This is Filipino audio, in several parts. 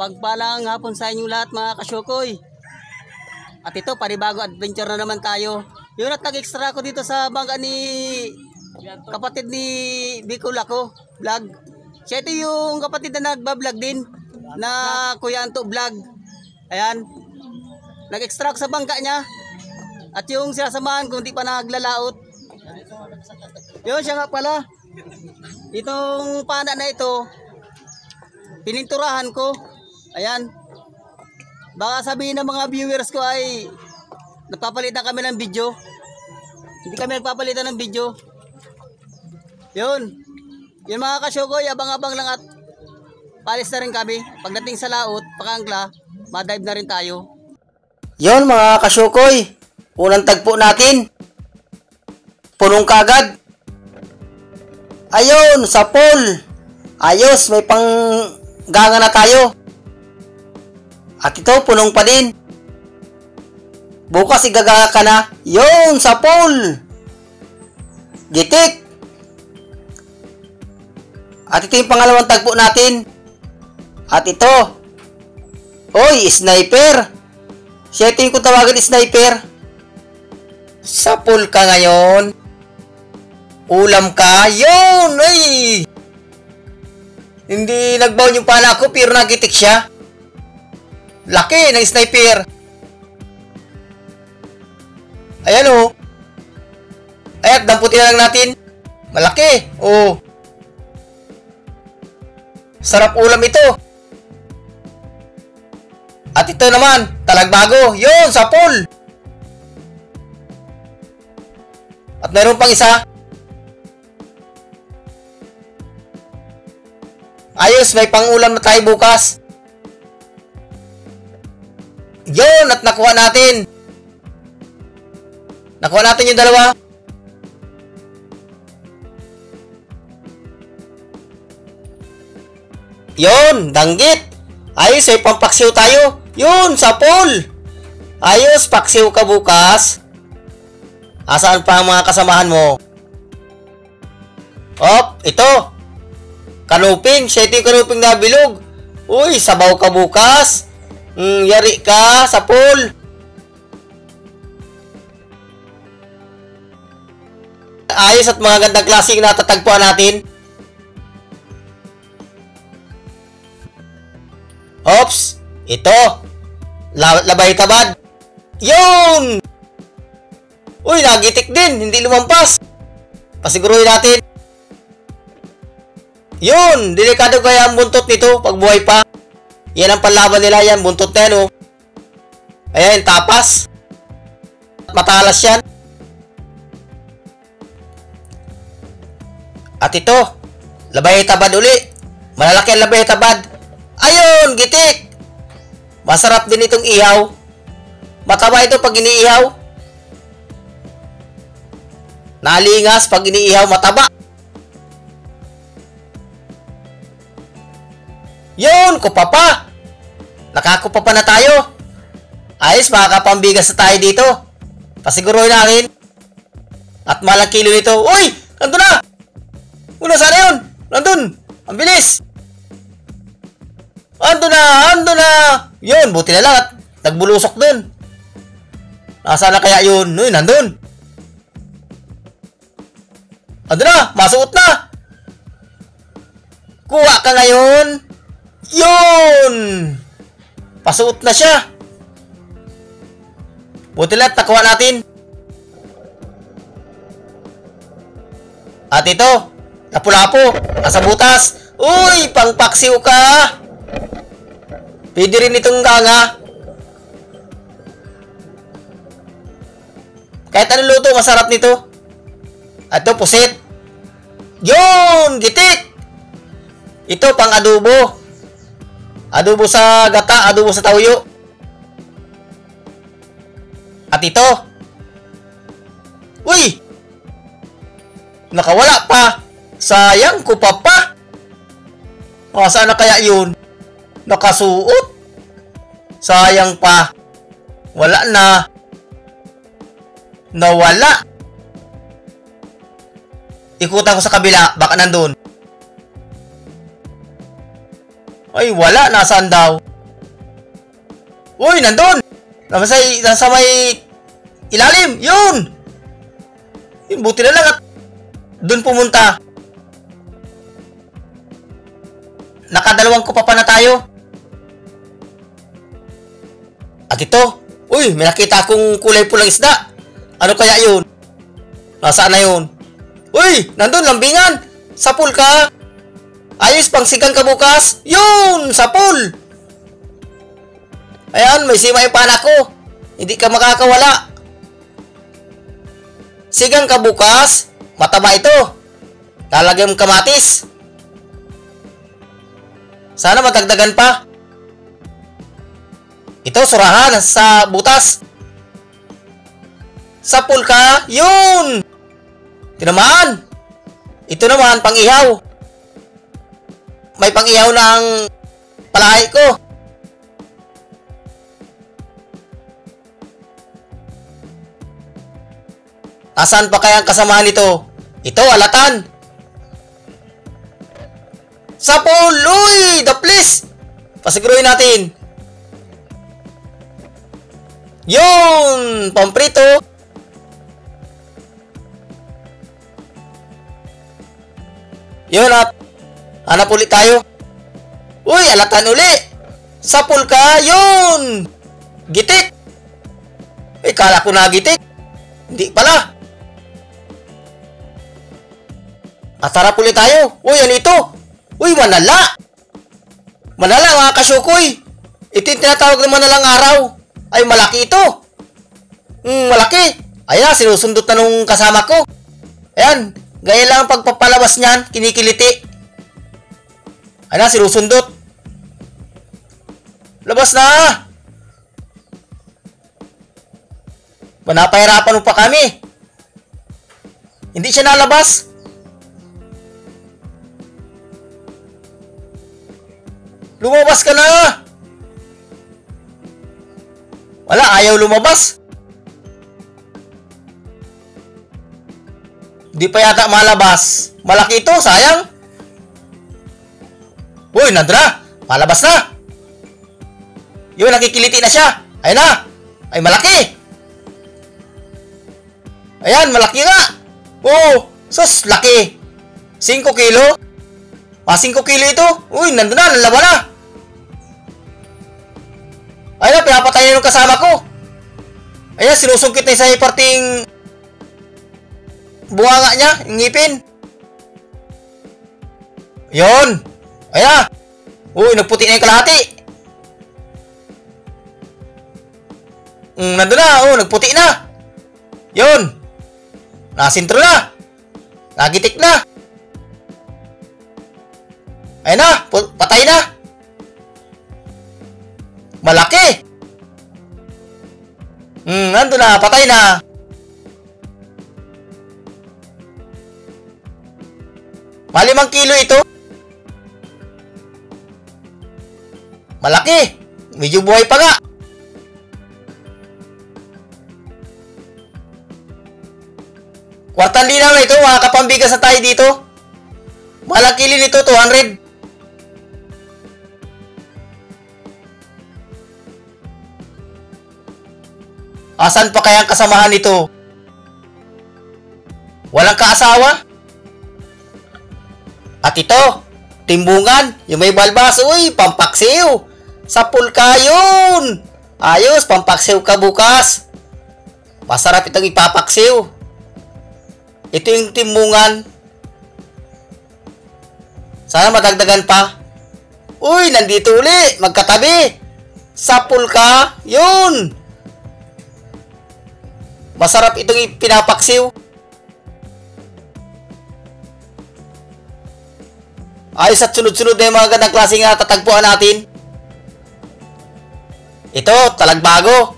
Mapagpalang hapon sa inyong lahat mga kasyokoy. At ito, panibago adventure na naman tayo. Yun at nag-extra ko dito sa bangka ni kapatid ni Bicol ako, vlog. Siya ito yung kapatid na nagbablog din, na Kuya Anto Vlog. Ayan, nag-extra ko sa bangka niya. At yung sinasamahan ko hindi pa naglalaot. Yun siya nga pala. Itong pana na ito, pininturahan ko. Ayan. Baka sabihin ng mga viewers ko ay nagpapalitan kami ng video. Hindi kami nagpapalitan ng video. Yun. Yun mga kasyokoy, abang-abang lang at palis na rin kami. Pagdating sa laot, pakangkla, madive na rin tayo. Yun mga kasyokoy, unang tagpo natin. Punong kagad. Ayun, sa pool. Ayos, may pangganga na tayo. At ito, punong pa din. Bukas igagaga ka na. Yun, sa pool. Gitik. At ito yung pangalawang tagpo natin. At ito. Oy, sniper. Siya ito yung kung tawagan sniper. Sa pool ka ngayon. Ulam ka. Yun, ay. Hindi nagbaon yung pana ko, pero nagitik siya. Laki ng sniper. Ayan o. Ayan, damputin na lang natin. Malaki. Oh. Sarap ulam ito. At ito naman, talagbago. Yun, sa pool. At mayroon pang isa. Ayos, may pang-ulam na tayo bukas. Yun, at nakuha natin. Nakuha natin yung dalawa. Yun, danggit. Ayos, may pampaksiw tayo. Yun, sa pool. Ayos, paksiw ka bukas. Asaan pa ang mga kasamahan mo? Op, ito. Kanuping, siya ito yung kanuping na bilog. Uy, sabaw ka bukas. Yari ka sa pool. Ayos at mga gandang klaseng natatagpuan natin. Ops, ito. Labay tabad. Yun! Uy, nagitik din. Hindi lumampas. Pasiguruhin natin. Yun! Delikado kaya ang buntot nito pag buhay pa. Yan ang panlaban nila yan. Buntot na yan, oh. Ayan, tapas. Matalas yan. At ito, labay tabad uli. Malalaki ang labay tabad. Ayun, gitik. Masarap din itong ihaw. Mataba ito pag iniihaw. Nalingas pag iniihaw, mataba. Yun, kupapa. Nakakupapa na tayo. Ayos, makakapambigas na tayo dito. Pasiguruhin natin. At malang kilo nito. Uy! Nandun na! Una, sana yun? Nandun! Ang bilis! Andun na! Andun na! Yun, buti na lang at nagbulusok dun. Nasaan na kaya yun? Uy, nandun! Andun na! Masuot na! Kuha ka ngayon! Yun! Pasuot na siya! Buti lang, nakuha natin. At ito, lapu-lapo, nasa butas. Uy, pangpaksiw ka. Pwede rin itong ganga. Kahit anong luto, masarap nito. At ito, pusit. Yun, gitik. Ito, pang adobo. Adobo sa gata, adobo sa tawyo. At ito. Uy! Nakawala pa. Sayang, kupa pa. Saan na kaya yun? Nakasuot. Sayang pa. Wala na. Nawala. Ikutan ko sa kabila. Baka nandun. Ay, wala. Nasaan daw? Uy, nandun! Nasa may ilalim! Yun! Yun, buti na lang at dun pumunta. Nakadalawang kupa pa na tayo. At ito, uy, may nakita akong kulay pulang isda. Ano kaya yun? Nasaan na yun? Uy, nandun, lambingan. Sapul ka. Ayos, pang sigang ka bukas. Yun, sapul. Ayan, may sima yung pana ko. Hindi ka makakawala. Sigang ka bukas. Mataba ito. Lalagyan mong kamatis. Sana matagdagan pa. Ito, surahan sa butas. Sapul ka. Yun. Tinamaan. Ito naman, pang-ihaw. May pang-ihaw ng palahay ko. Asan pa kaya ang kasamahan nito? Ito, alatan. Sapul! Uy! The please! Pasiguruhin natin. Yun! Pamprito. Yun at hanap ulit tayo. Uy! Alatan uli! Sapul ka! Yun! Gitik! Eh, kala ko na gitik. Hindi pala. At harap ulit tayo. Uy, ano ito? Uy, manala! Manala mga kasyukoy! Ito yung tinatawag na manalang araw. Ay, malaki ito. Malaki. Ayan, sinusundot na nung kasama ko. Ayan, gaya lang ang pagpapalabas niyan, kinikiliti. Ayan, sinusundot. Labas na! Panapahirapan mo pa kami. Hindi siya nalabas. Lumabas ka na! Wala, ayaw lumabas. Di pa yata malabas. Malaki ito, sayang. Uy, Nandra! Malabas na! Yun, nakikiliti na siya. Ayun na! Ay, malaki! Ayan, malaki nga! Oo, sus, laki! 5 kilo? 5 kilo ito? Uy, nandun na, nalaban na! Ayun, pinapatay na yung kasama ko. Ayun, sinusungkit na sa parting bunganga niya, yung ngipin. Yun. Ayun. Uy, nagputi na yung kalahati. Nandun na, oh, nagputi na. Yun. Nasintro na. Nagitik na. Ayun na, patay na. Malaki! Nandun na, patay na. Malimang kilo ito. Malaki! Medyo buhay pa nga. Kwartang linaw na ito, makakapambigas na tayo dito. Malang kilo nito, 200. Asan pa kaya ang kasamahan nito? Walang kaasawa? At ito, timbungan, yung may balbas, uy, pampaksiw. Sapul ka yun. Ayos, pampaksiw ka bukas. Masarap itong ipapaksiw. Ito yung timbungan. Sana madagdagan pa. Uy, nandito uli, magkatabi. Sapul ka, yun. Masarap itong pinapaksiw. Ayos at sunod-sunod na yung mga gandang klase nga tatagpuan natin. Ito, talagbago.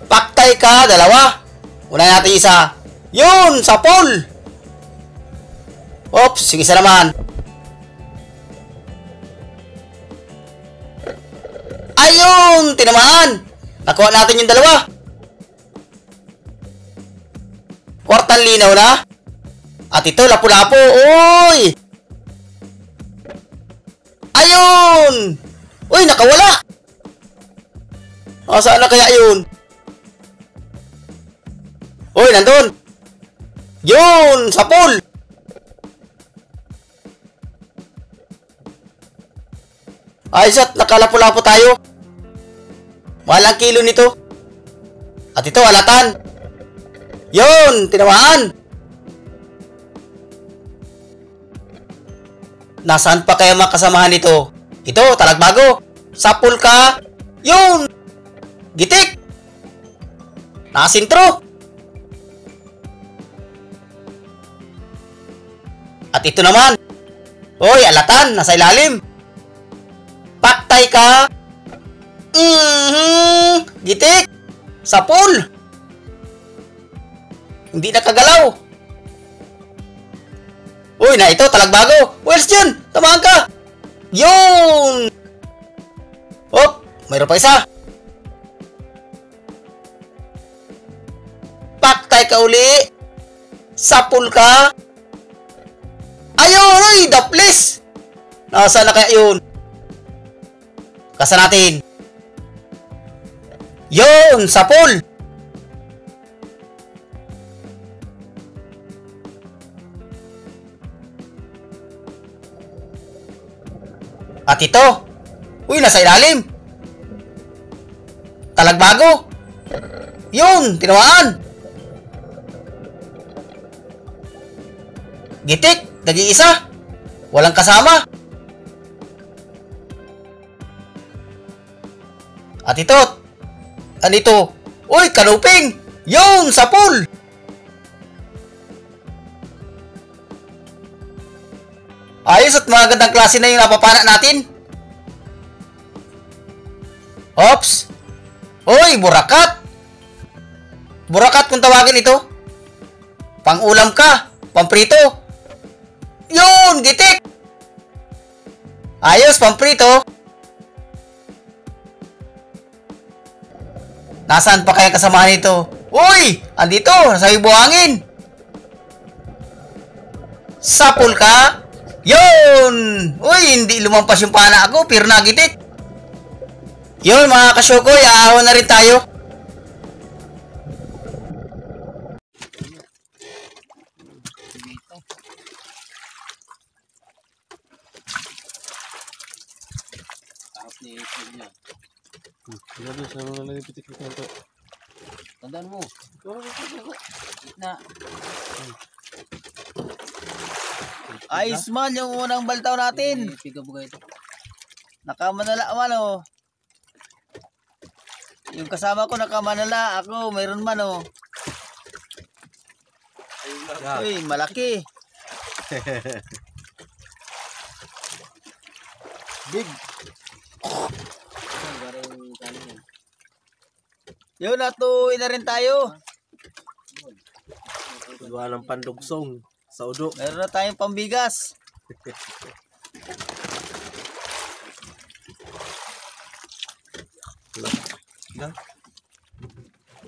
Paktay ka, dalawa. Unahin natin isa. Yun, sapol. Oops, sige isa naman. Ayun, tinamaan. Nakuha natin yung dalawa. Kwartang linaw na. At ito, lapu-lapu. Uy! Ayun! Uy, nakawala! Saan na kaya yun? Uy, nandun! Yun! Sa pool! Ayos at nakalapo-lapo tayo. Walang kilo nito. At ito, alatan. Yun! Tinamaan! Nasaan pa kaya mga kasamahan nito? Ito, talagbago. Sa pool ka. Yun! Gitik! Nakasintro! At ito naman. Hoy, alatan, nasa ilalim. Paktay ka. Gitik. Sa pool. Hindi nakagalaw. Uy, na ito, talagbago. Where's yun? Samahan ka. Yun! Hop, mayroon pa isa. Paktay ka uli. Sa pool ka. Ayun, uy, daplis! Nasaan na kaya yun? Kasa natin. Yun, sa pool! At ito, uy, nasa ilalim. Talagbago. Yun, tinawaan. Gitik. Nag-iisa. Walang kasama. At ito. Ano ito? Uy, kanuping. Yun, sa pool. Ayos at mga gandang klase na yung napapana natin. Ops. Uy, burakat. Burakat kung tawagin ito. Pang-ulam ka. Pamprito. Yun! Gitik! Ayos, pamprito. Nasaan pa kaya kasamahan nito? Uy! Andito! Nasa buhangin! Sa pool ka? Yun! Uy! Hindi lumampas yung pana ako. Pero nagitik. Yun mga kasyokoy. Aahawan na rin tayo. Tandaan mo. Na. Ayos man yung unang baltaw natin. Nakamanala man oh. Yung kasama ko nakamanala. Ako mayroon man oh. Uy, malaki. Big. Yun, natuin na rin tayo. Gawa ng pandugsong sa udo. Meron na tayong pambigas.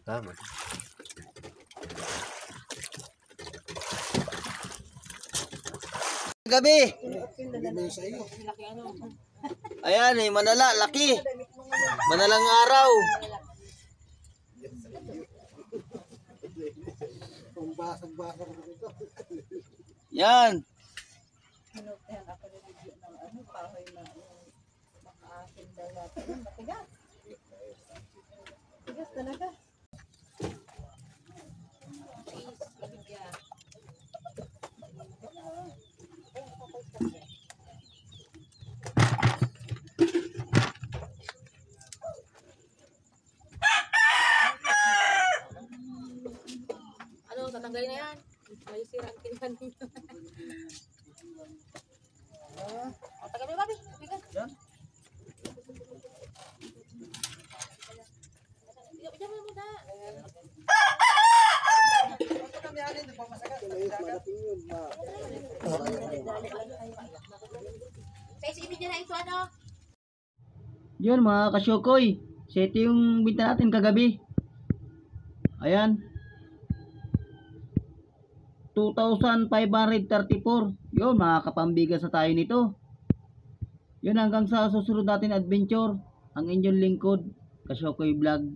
Tama. Gabi. Ayan eh, manala, laki. Manalang araw. Yan. Ano, tatanggalin na yan. May sira ang kinihan nito. Tagal mo, babi. Bigas. Yan. Diyan mo muna. Sa isipin niya na ito, ano? Yun mga kasyokoy. Ito yung binta natin kagabi. Ayan. 2,534. Yun, makakapambigas na tayo nito. Yun, hanggang sa susunod natin adventure. Ang inyong lingkod, Kasyokoy Vlog.